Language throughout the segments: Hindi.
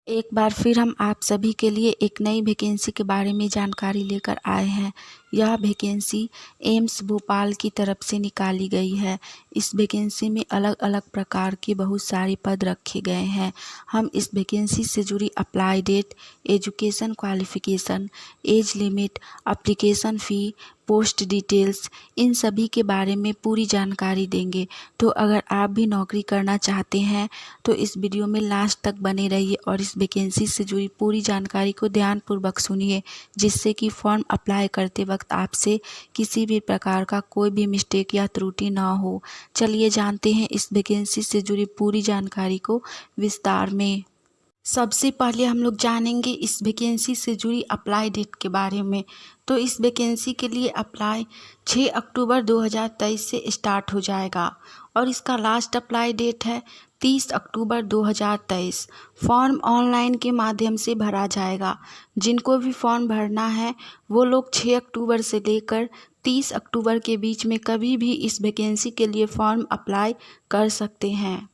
एक बार फिर हम आप सभी के लिए एक नई वैकेंसी के बारे में जानकारी लेकर आए हैं। यह वैकेंसी एम्स भोपाल की तरफ से निकाली गई है। इस वैकेंसी में अलग अलग प्रकार के बहुत सारे पद रखे गए हैं। हम इस वैकेंसी से जुड़ी apply date, education qualification, age limit, application fee, post details, इन सभी के बारे में पूरी जानकारी देंगे। तो अगर आप भी नौकरी करना चाहते हैं तो इस वीडियो में लास्ट तक बने रहिए और इस वैकेंसी से जुड़ी पूरी जानकारी को ध्यानपूर्वक सुनिए, जिससे कि फॉर्म अप्लाई करते वक्त आपसे किसी भी प्रकार का कोई भी मिस्टेक या त्रुटि ना हो। चलिए जानते हैं इस वैकेंसी से जुड़ी पूरी जानकारी को विस्तार में। सबसे पहले हम लोग जानेंगे इस वैकेंसी से जुड़ी अप्लाई डेट के बारे में। तो इस वैकेंसी के लिए अप्लाई 6 अक्टूबर 2023 से स्टार्ट हो जाएगा और इसका लास्ट अप्लाई डेट है 30 अक्टूबर 2023। फॉर्म ऑनलाइन के माध्यम से भरा जाएगा। जिनको भी फॉर्म भरना है वो लोग 6 अक्टूबर से लेकर 30 अक्टूबर के बीच में कभी भी इस वैकेंसी के लिए फॉर्म अप्लाई कर सकते हैं।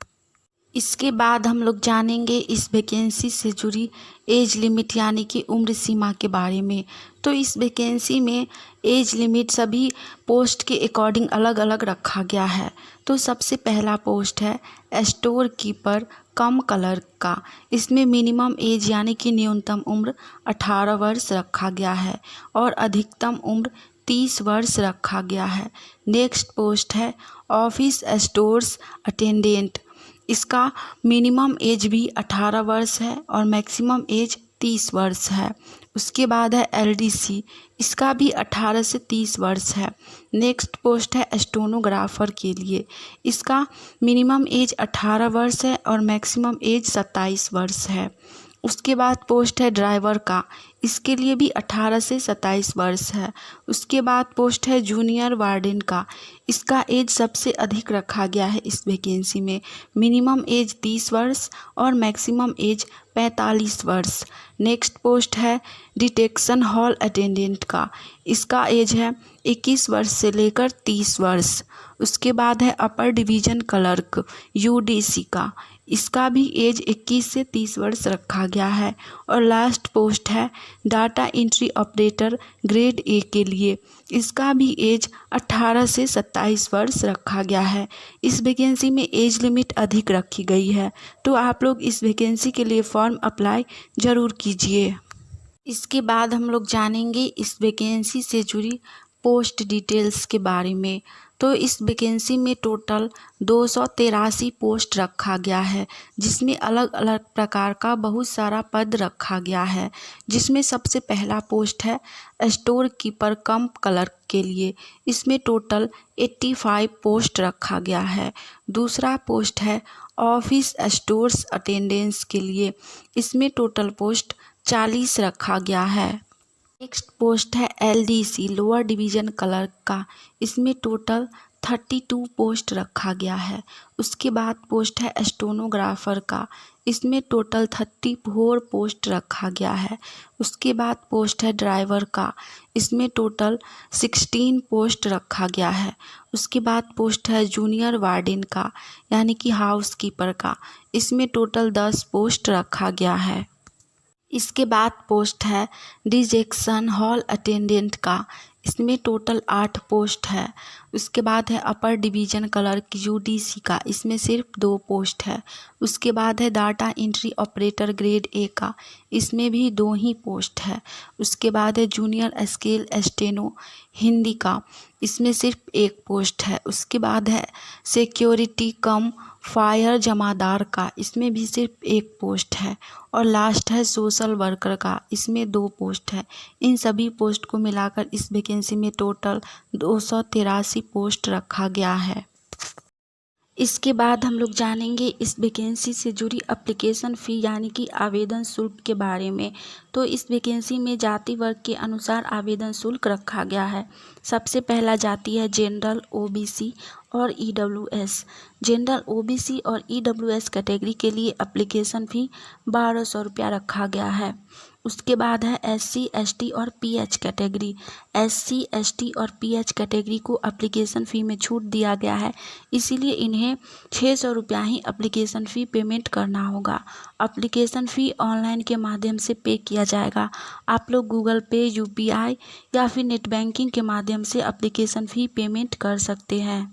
इसके बाद हम लोग जानेंगे इस वैकेंसी से जुड़ी एज लिमिट यानी कि उम्र सीमा के बारे में। तो इस वैकेंसी में एज लिमिट सभी पोस्ट के अकॉर्डिंग अलग अलग रखा गया है। तो सबसे पहला पोस्ट है स्टोर कीपर कम क्लर्क का। इसमें मिनिमम एज यानी कि न्यूनतम उम्र 18 वर्ष रखा गया है और अधिकतम उम्र 30 वर्ष रखा गया है। नेक्स्ट पोस्ट है ऑफिस स्टोर्स अटेंडेंट। इसका मिनिमम एज भी 18 वर्ष है और मैक्सिमम एज 30 वर्ष है। उसके बाद है एलडीसी, इसका भी 18 से 30 वर्ष है। नेक्स्ट पोस्ट है स्टेनोग्राफर के लिए। इसका मिनिमम एज 18 वर्ष है और मैक्सिमम एज 27 वर्ष है। उसके बाद पोस्ट है ड्राइवर का, इसके लिए भी 18 से 27 वर्ष है। उसके बाद पोस्ट है जूनियर वार्डन का। इसका एज सबसे अधिक रखा गया है इस वैकेंसी में। मिनिमम एज 30 वर्ष और मैक्सिमम एज 45 वर्ष। नेक्स्ट पोस्ट है डिटेक्शन हॉल अटेंडेंट का। इसका एज है 21 वर्ष से लेकर 30 वर्ष। उसके बाद है अपर डिवीज़न क्लर्क यूडीसी का। इसका भी एज 21 से 30 वर्ष रखा गया है। और लास्ट पोस्ट है data entry operator grade A के लिए। इसका भी एज 18 से 27 वर्ष रखा गया है। इस वैकेंसी में एज लिमिट अधिक रखी गई है, तो आप लोग इस वैकेंसी के लिए फॉर्म अप्लाई ज़रूर कीजिए। इसके बाद हम लोग जानेंगे इस वैकेंसी से जुड़ी पोस्ट डिटेल्स के बारे में। तो इस वैकेंसी में टोटल 283 पोस्ट रखा गया है, जिसमें अलग अलग प्रकार का बहुत सारा पद रखा गया है। जिसमें सबसे पहला पोस्ट है स्टोर कीपर कम क्लर्क के लिए। इसमें टोटल 85 पोस्ट रखा गया है। दूसरा पोस्ट है ऑफिस स्टोर्स अटेंडेंस के लिए। इसमें टोटल पोस्ट 40 रखा गया है। नेक्स्ट पोस्ट है एलडीसी लोअर डिवीज़न क्लर्क का। इसमें टोटल 32 पोस्ट रखा गया है। उसके बाद पोस्ट है स्टेनोग्राफर का। इसमें टोटल 34 पोस्ट रखा गया है। उसके बाद पोस्ट है ड्राइवर का। इसमें टोटल 16 पोस्ट रखा गया है। उसके बाद पोस्ट है जूनियर वार्डन का यानी कि हाउस कीपर का। इसमें टोटल 10 पोस्ट रखा गया है। इसके बाद पोस्ट है डिटेक्शन हॉल अटेंडेंट का। इसमें टोटल 8 पोस्ट है। उसके बाद है अपर डिवीज़न क्लर्क यूडीसी का। इसमें सिर्फ 2 पोस्ट है। उसके बाद है data entry operator grade A का। इसमें भी 2 ही पोस्ट है। उसके बाद है जूनियर स्केल स्टेनो हिंदी का। इसमें सिर्फ 1 पोस्ट है। उसके बाद है सिक्योरिटी कम फायर जमादार का। इसमें भी सिर्फ 1 पोस्ट है। और लास्ट है सोशल वर्कर का। इसमें 2 पोस्ट है। इन सभी पोस्ट को मिलाकर इस वैकेंसी में टोटल 283 पोस्ट रखा गया है। इसके बाद हम लोग जानेंगे इस वैकेंसी से जुड़ी एप्लीकेशन फ़ी यानी कि आवेदन शुल्क के बारे में। तो इस वैकेंसी में जाति वर्ग के अनुसार आवेदन शुल्क रखा गया है। सबसे पहला जाति है जनरल ओबीसी और EWS। जनरल, OBC और EWS कैटेगरी के लिए एप्लीकेशन फ़ी 1200 रुपया रखा गया है। उसके बाद है SC, ST और PH कैटेगरी। SC, ST और PH कैटेगरी को एप्लीकेशन फ़ी में छूट दिया गया है, इसीलिए इन्हें 600 रुपया ही एप्लीकेशन फ़ी पेमेंट करना होगा। एप्लीकेशन फ़ी ऑनलाइन के माध्यम से पे किया जाएगा। आप लोग गूगल पे, UPI या फिर नेट बैंकिंग के माध्यम से एप्लीकेशन फ़ी पेमेंट कर सकते हैं।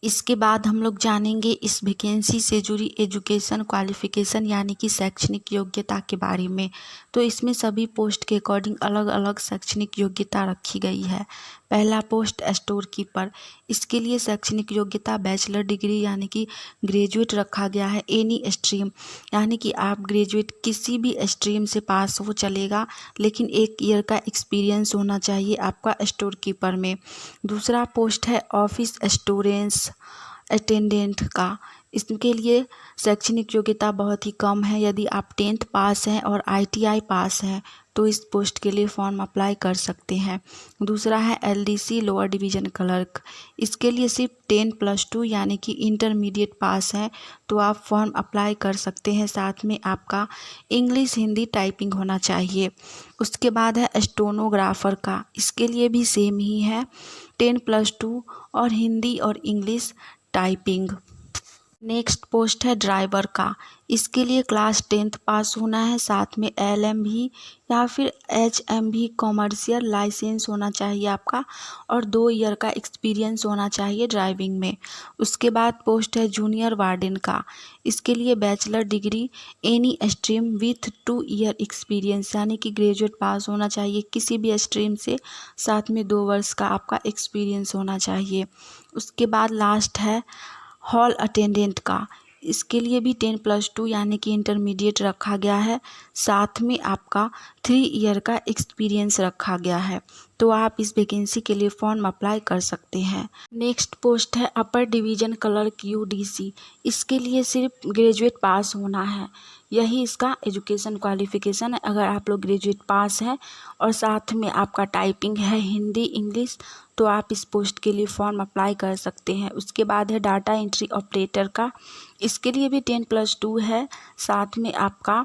इसके बाद हम लोग जानेंगे इस वैकेंसी से जुड़ी एजुकेशन क्वालिफ़िकेशन यानी कि शैक्षणिक योग्यता के बारे में। तो इसमें सभी पोस्ट के अकॉर्डिंग अलग अलग शैक्षणिक योग्यता रखी गई है। पहला पोस्ट स्टोर कीपर, इसके लिए शैक्षणिक योग्यता बैचलर डिग्री यानी कि ग्रेजुएट रखा गया है। एनी स्ट्रीम यानी कि आप ग्रेजुएट किसी भी स्ट्रीम से पास हो चलेगा, लेकिन 1 ईयर का एक्सपीरियंस होना चाहिए आपका स्टोर कीपर में। दूसरा पोस्ट है ऑफिस स्टोरेंस अटेंडेंट का, इसके लिए शैक्षणिक योग्यता बहुत ही कम है। यदि आप 10th पास हैं और ITI पास हैं तो इस पोस्ट के लिए फॉर्म अप्लाई कर सकते हैं। दूसरा है LDC लोअर डिवीज़न क्लर्क, इसके लिए सिर्फ 10+2 यानी कि इंटरमीडिएट पास है तो आप फॉर्म अप्लाई कर सकते हैं। साथ में आपका इंग्लिश हिंदी टाइपिंग होना चाहिए। उसके बाद है स्टेनोग्राफर का, इसके लिए भी सेम ही है, 10+2 और हिंदी और इंग्लिश टाइपिंग। नेक्स्ट पोस्ट है ड्राइवर का, इसके लिए क्लास 10th पास होना है, साथ में LMV या फिर HMV कॉमर्शियल लाइसेंस होना चाहिए आपका और 2 ईयर का एक्सपीरियंस होना चाहिए ड्राइविंग में। उसके बाद पोस्ट है जूनियर वार्डन का, इसके लिए bachelor degree any stream with 2 year experience यानी कि ग्रेजुएट पास होना चाहिए किसी भी स्ट्रीम से, साथ में 2 वर्ष का आपका एक्सपीरियंस होना चाहिए। उसके बाद लास्ट है हॉल अटेंडेंट का, इसके लिए भी 10+2 यानी कि इंटरमीडिएट रखा गया है, साथ में आपका 3 ईयर का एक्सपीरियंस रखा गया है। तो आप इस वैकेंसी के लिए फॉर्म अप्लाई कर सकते हैं। नेक्स्ट पोस्ट है अपर डिवीज़न क्लर्क UDC, इसके लिए सिर्फ ग्रेजुएट पास होना है, यही इसका एजुकेशन क्वालिफ़िकेशन है। अगर आप लोग ग्रेजुएट पास हैं और साथ में आपका टाइपिंग है हिंदी इंग्लिश तो आप इस पोस्ट के लिए फॉर्म अप्लाई कर सकते हैं। उसके बाद है डाटा एंट्री ऑपरेटर का, इसके लिए भी 10+2 है, साथ में आपका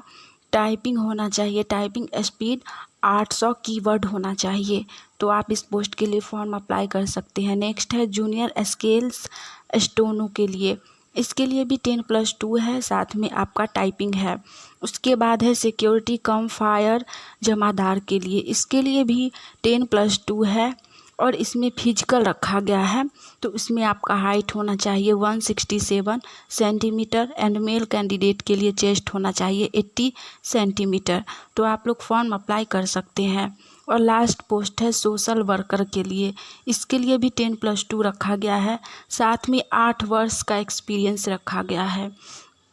टाइपिंग होना चाहिए, टाइपिंग स्पीड 800 कीवर्ड होना चाहिए, तो आप इस पोस्ट के लिए फॉर्म अप्लाई कर सकते हैं। नेक्स्ट है जूनियर स्केल्स स्टोनो के लिए, इसके लिए भी 10+2 है, साथ में आपका टाइपिंग है। उसके बाद है सिक्योरिटी कम फायर जमादार के लिए, इसके लिए भी 10+2 है और इसमें फिजिकल रखा गया है, तो इसमें आपका हाइट होना चाहिए 167 सेंटीमीटर एंड मेल कैंडिडेट के लिए चेस्ट होना चाहिए 80 सेंटीमीटर, तो आप लोग फॉर्म अप्लाई कर सकते हैं। और लास्ट पोस्ट है सोशल वर्कर के लिए, इसके लिए भी 10+2 रखा गया है, साथ में 8 वर्ष का एक्सपीरियंस रखा गया है।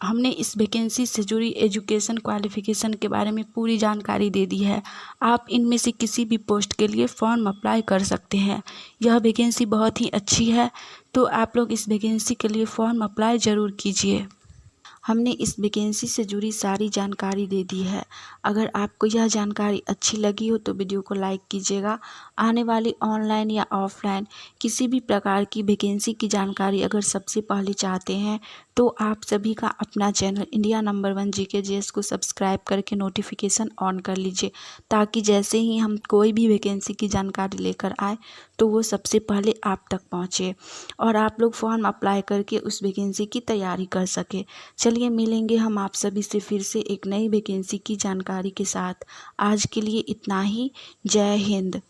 हमने इस वैकेंसी से जुड़ी एजुकेशन क्वालिफ़िकेशन के बारे में पूरी जानकारी दे दी है। आप इनमें से किसी भी पोस्ट के लिए फॉर्म अप्लाई कर सकते हैं। यह वैकेंसी बहुत ही अच्छी है, तो आप लोग इस वैकेंसी के लिए फॉर्म अप्लाई ज़रूर कीजिए। हमने इस वैकेंसी से जुड़ी सारी जानकारी दे दी है। अगर आपको यह जानकारी अच्छी लगी हो तो वीडियो को लाइक कीजिएगा। आने वाली ऑनलाइन या ऑफलाइन किसी भी प्रकार की वैकेंसी की जानकारी अगर सबसे पहले चाहते हैं तो आप सभी का अपना चैनल इंडिया नंबर 1 GKGS को सब्सक्राइब करके नोटिफिकेशन ऑन कर लीजिए, ताकि जैसे ही हम कोई भी वैकेंसी की जानकारी लेकर आए तो वो सबसे पहले आप तक पहुँचे और आप लोग फॉर्म अप्लाई करके उस वैकेंसी की तैयारी कर सके। चलिए मिलेंगे हम आप सभी से फिर से एक नई वैकेंसी की जानकारी के साथ। आज के लिए इतना ही। जय हिंद।